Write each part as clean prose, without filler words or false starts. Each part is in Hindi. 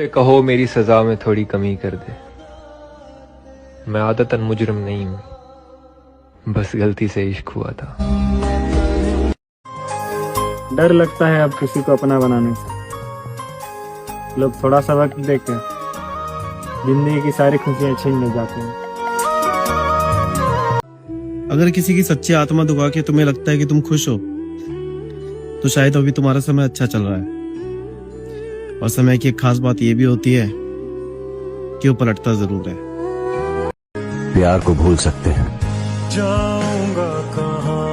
उसे कहो मेरी सजा में थोड़ी कमी कर दे। मैं आदतन मुजरिम नहीं हूं, बस गलती से इश्क हुआ था। डर लगता है अब किसी को अपना बनाने से। लोग थोड़ा सा वक्त देकर जिंदगी की सारी खुशियां छीन ले जाते हैं। अगर किसी की सच्ची आत्मा दुखा के तुम्हें लगता है कि तुम खुश हो, तो शायद अभी तुम्हारा समय अच्छा चल रहा है। और समय की एक खास बात यह भी होती है कि वो पलटता जरूर है। प्यार को भूल सकते हैं,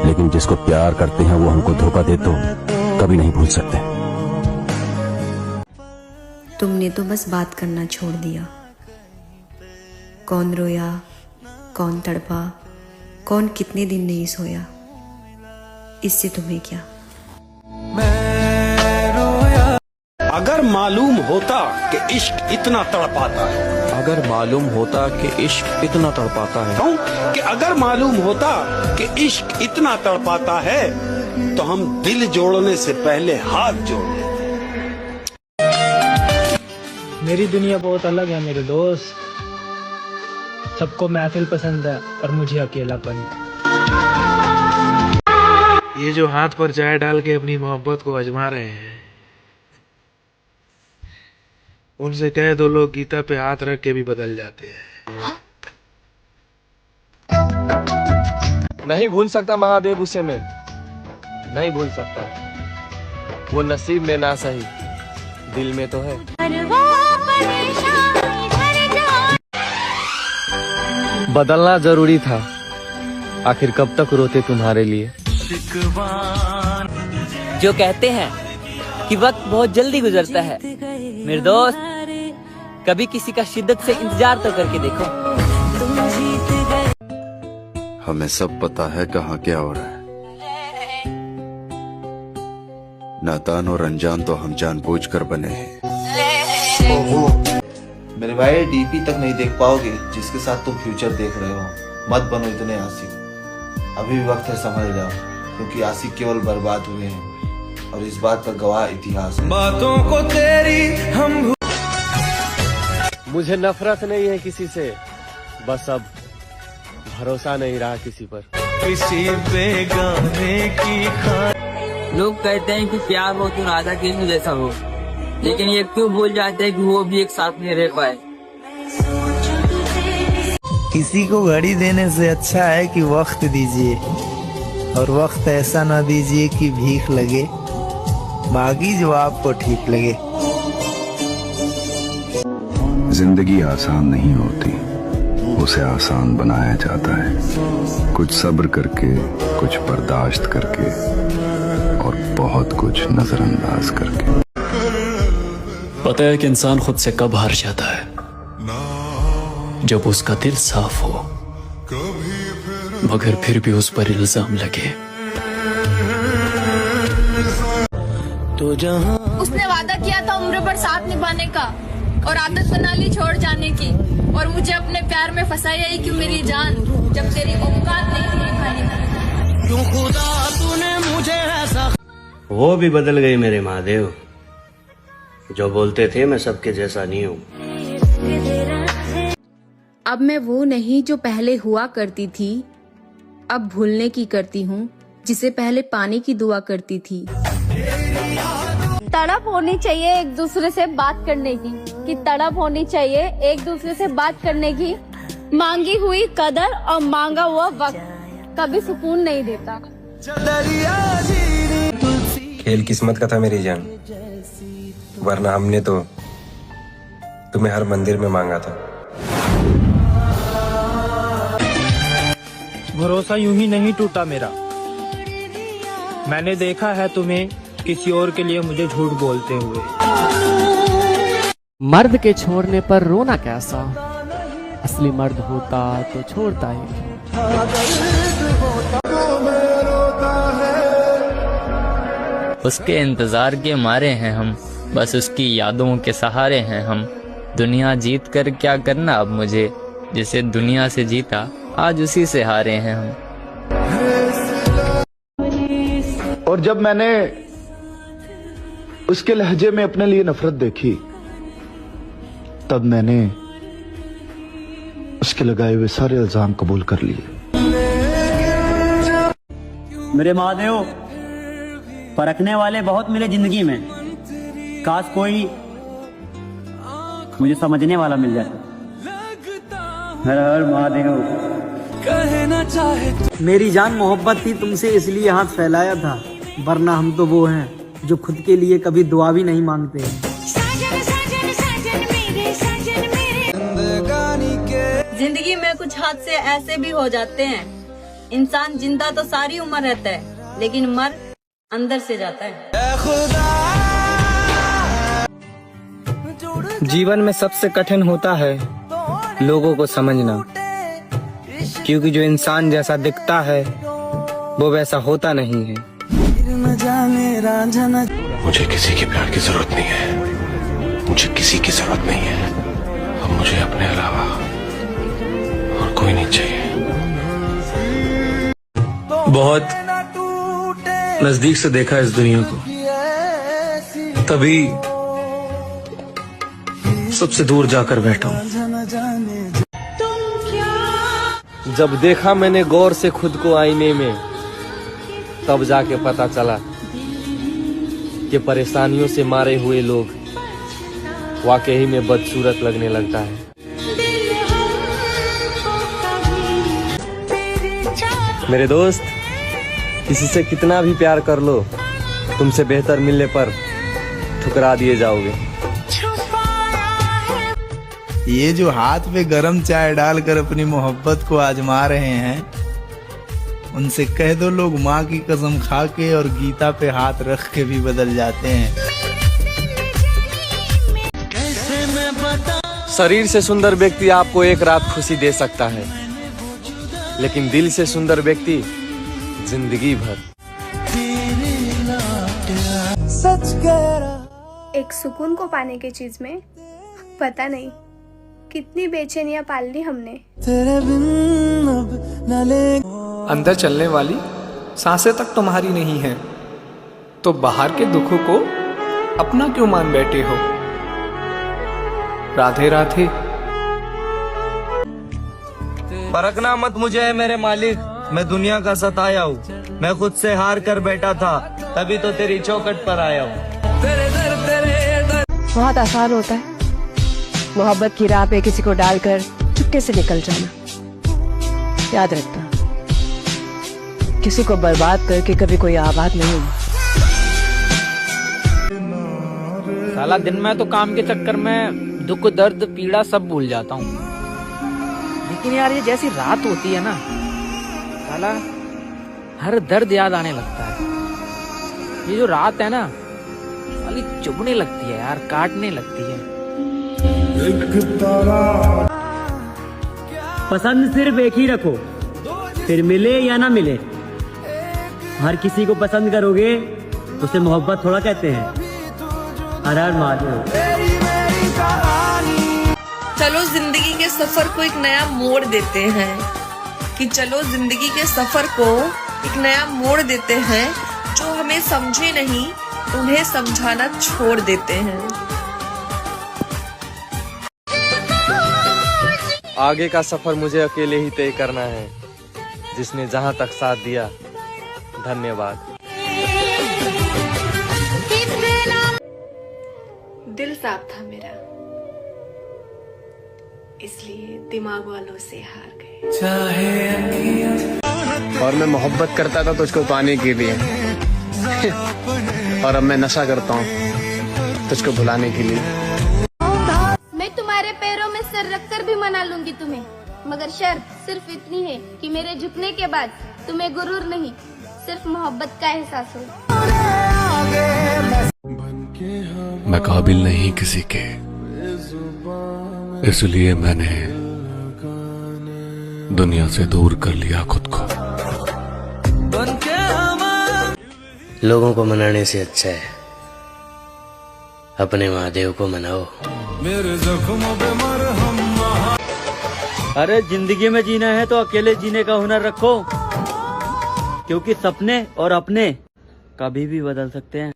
लेकिन जिसको प्यार करते हैं वो हमको धोखा दे तो कभी नहीं भूल सकते। तुमने तो बस बात करना छोड़ दिया। कौन रोया, कौन तड़पा, कौन कितने दिन नहीं सोया, इससे तुम्हें क्या। अगर मालूम होता कि इश्क इतना तड़पाता है, अगर मालूम होता कि इश्क इतना तड़पाता है, कि अगर मालूम होता कि इश्क इतना तड़पाता है तो हम दिल जोड़ने से पहले हाथ जोड़ लेते। मेरी दुनिया बहुत अलग है मेरे दोस्त। सबको महफिल पसंद है और मुझे अकेलापन। ये जो हाथ पर चाय डाल के अपनी मोहब्बत को आजमा रहे हैं, उनसे कह दो लोग गीता पे हाथ रख के भी बदल जाते हैं। नहीं भूल सकता महादेव उसे मैं, नहीं भूल सकता। वो नसीब में ना सही, दिल में तो है। बदलना जरूरी था, आखिर कब तक रोते तुम्हारे लिए। जो कहते हैं कि वक्त बहुत जल्दी गुजरता है, मेरे दोस्त कभी किसी का शिद्दत से इंतजार तो करके देखो। हमें सब पता है कहाँ क्या हो रहा है। नादान और अनजान तो हम जानबूझकर बने हैं। मेरे भाई डीपी तक नहीं देख पाओगे जिसके साथ तुम फ्यूचर देख रहे हो। मत बनो इतने आशिक, अभी भी वक्त है, समझ जाओ, क्योंकि आशिक केवल बर्बाद हुए हैं और इस बात का गवाह इतिहास है। बातों को तेरी हम मुझे नफरत नहीं है किसी से, बस अब भरोसा नहीं रहा किसी पर। किसी बेगाने की लोग कहते हैं कि प्यार हो तो राधा कृष्ण जैसा हो, लेकिन ये क्यों भूल जाते हैं कि वो भी एक साथ में रह पाए। किसी को घड़ी देने से अच्छा है कि वक्त दीजिए, और वक्त ऐसा ना दीजिए कि भीख लगे, बाकी जो आपको ठीक लगे। जिंदगी आसान नहीं होती, उसे आसान बनाया जाता है। कुछ सब्र करके, कुछ बर्दाश्त करके और बहुत कुछ नजरअंदाज करके। पता है कि इंसान खुद से कब हार जाता है? जब उसका दिल साफ हो, मगर फिर भी उस पर इल्जाम लगे। तो जहां उसने वादा किया था उम्र भर साथ निभाने का, और आदत बना ली छोड़ जाने की, और मुझे अपने प्यार में फंसाया ही क्यों मेरी जान, जब तेरी औकात नहीं थी निभाने की। क्यों खुदा तूने मुझे ऐसा। वो भी बदल गई मेरे महादेव, जो बोलते थे मैं सबके जैसा नहीं हूँ। अब मैं वो नहीं जो पहले हुआ करती थी, अब भूलने की करती हूँ जिसे पहले पाने की दुआ करती थी। तड़प होनी चाहिए एक दूसरे से बात करने की, कि तड़प होनी चाहिए एक दूसरे से बात करने की। मांगी हुई कदर और मांगा हुआ वक्त कभी सुकून नहीं देता। खेल किस्मत का था मेरी जान, वरना हमने तो तुम्हें हर मंदिर में मांगा था। भरोसा यूं ही नहीं टूटा मेरा, मैंने देखा है तुम्हें किसी और के लिए मुझे झूठ बोलते हुए। मर्द के छोड़ने पर रोना कैसा, असली मर्द होता तो छोड़ता ही। उसके इंतजार के मारे हैं हम, बस उसकी यादों के सहारे हैं हम। दुनिया जीत कर क्या करना अब मुझे, जिसे दुनिया से जीता आज उसी से हारे हैं हम। और जब मैंने उसके लहजे में अपने लिए नफरत देखी, तब मैंने उसके लगाए हुए सारे इल्जाम कबूल कर लिए। मेरे महादेव, परखने वाले बहुत मिले जिंदगी में, काश कोई मुझे समझने वाला मिल जाए। हर हर महादेव। कहना चाहे मेरी जान मोहब्बत थी तुमसे, इसलिए हाथ फैलाया था, वरना हम तो वो हैं जो खुद के लिए कभी दुआ भी नहीं मांगते। जिंदगी में कुछ हादसे ऐसे भी हो जाते हैं, इंसान जिंदा तो सारी उम्र रहता है, लेकिन मर अंदर से जाता है। जीवन में सबसे कठिन होता है लोगों को समझना, क्योंकि जो इंसान जैसा दिखता है वो वैसा होता नहीं है। मुझे किसी के प्यार की जरूरत नहीं है, मुझे किसी की जरूरत नहीं है। अब मुझे अपने अलावा और कोई नहीं चाहिए। बहुत नजदीक से देखा इस दुनिया को, तभी सबसे दूर जाकर बैठा हूँ। जब देखा मैंने गौर से खुद को आईने में, तब जाके पता चला कि परेशानियों से मारे हुए लोग वाकई में बदसूरत लगने लगता है। मेरे दोस्त, किसी से कितना भी प्यार कर लो, तुमसे बेहतर मिलने पर ठुकरा दिए जाओगे। ये जो हाथ में गरम चाय डालकर अपनी मोहब्बत को आजमा रहे हैं, उनसे कह दो लोग माँ की कसम खा के और गीता पे हाथ रख के भी बदल जाते हैं। शरीर से सुंदर व्यक्ति आपको एक रात खुशी दे सकता है, लेकिन दिल से सुंदर व्यक्ति जिंदगी भर। एक सुकून को पाने की चीज में पता नहीं कितनी बेचैनियां पाल ली हमने। अंदर चलने वाली सांसें तक तुम्हारी नहीं है, तो बाहर के दुखों को अपना क्यों मान बैठे हो। राधे राधे। परखना मत मुझे है मेरे मालिक, मैं दुनिया का सताया हूँ। मैं खुद से हार कर बैठा था, तभी तो तेरी चौखट पर आया हूँ। बहुत आसान होता है मोहब्बत की राह पे किसी को डालकर चुपके से निकल जाना। याद रखना, किसी को बर्बाद करके कभी कोई आबाद नहीं हुआ। साला दिन में तो काम के चक्कर में दुख दर्द पीड़ा सब भूल जाता हूँ, लेकिन यार ये जैसी रात होती है ना, साला हर दर्द याद आने लगता है। ये जो रात है ना, साली चुभने लगती है यार, काटने लगती है। पसंद सिर्फ एक ही रखो, फिर मिले या ना मिले। हर किसी को पसंद करोगे उसे मोहब्बत थोड़ा कहते हैं। हर हर महादेव। चलो जिंदगी के सफर को एक नया मोड़ देते हैं, कि चलो जिंदगी के सफर को एक नया मोड़ देते हैं। जो हमें समझे नहीं उन्हें समझाना छोड़ देते हैं। आगे का सफर मुझे अकेले ही तय करना है, जिसने जहां तक साथ दिया धन्यवाद। दिल साफ था मेरा, इसलिए दिमाग वालों से हार गए। और मैं मोहब्बत करता था तुझको पाने के लिए, और अब मैं नशा करता हूँ तुझको भुलाने के लिए। मैं तुम्हारे पैरों में सर रखकर भी मना लूंगी तुम्हें, मगर शर्त सिर्फ इतनी है कि मेरे झुकने के बाद तुम्हें गुरूर नहीं, सिर्फ मोहब्बत का एहसास हो। मैं काबिल नहीं किसी के, इसलिए मैंने दुनिया से दूर कर लिया खुद को। लोगों को मनाने से अच्छा है अपने महादेव को मनाओ। मेरे जख्मों पे मरहम। अरे जिंदगी में जीना है तो अकेले जीने का हुनर रखो, क्योंकि सपने और अपने कभी भी बदल सकते हैं।